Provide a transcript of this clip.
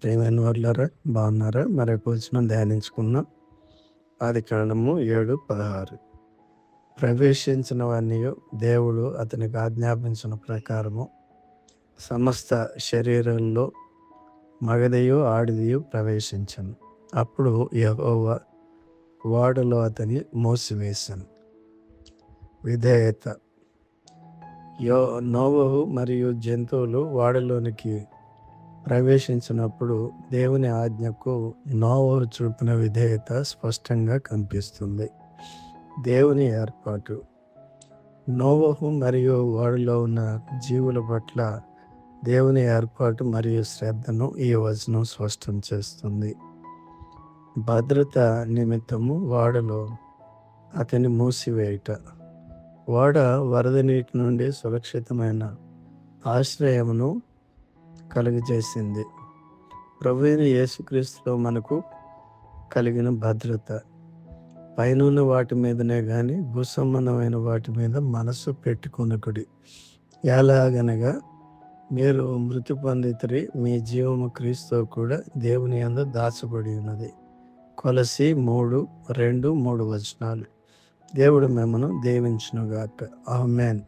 ప్రియమైన వాళ్ళారా, బాగున్నారా? మరొక వచనం ధ్యానించుకున్నాం. ఆదికాండము 7:16. ప్రవేశించిన వానియు దేవుడు అతనికి ఆజ్ఞాపించిన ప్రకారము సమస్త శరీరంలో మగదియు ఆడిదియు ప్రవేశించను. అప్పుడు యెహోవా ఓడలో అతని మూసివేశాను. విధేయత. నోవహు మరియు జంతువులు ఓడలోనికి ప్రవేశించినప్పుడు దేవుని ఆజ్ఞకు నోవహు చూపిన విధేయత స్పష్టంగా కనిపిస్తుంది. దేవుని ఏర్పాటు. నోవహు మరియు ఓడలో ఉన్న జీవుల పట్ల దేవుని ఏర్పాటు మరియు శ్రద్ధను ఈ వచనం స్పష్టం చేస్తుంది. భద్రత నిమిత్తము ఓడలో అతని మూసివేయుట. ఓడ వరద నీటి నుండి సురక్షితమైన ఆశ్రయమును కలుగజేసింది. ప్రభువైన యేసుక్రీస్తులో మనకు కలిగిన భద్రత. పైనున్న వాటి మీదనే కానీ భూసంబంధమైన వాటి మీద మనసు పెట్టుకొనకుడి. ఎలాగనగా మీరు మృతి పొందితిరి, మీ జీవము క్రీస్తుతో కూడా దేవుని యందు దాచబడి ఉన్నది. కొలస్సీ 3:2-3 వచనాలు. దేవుడు మిమ్మను దీవించునుగాక. ఆమేన్.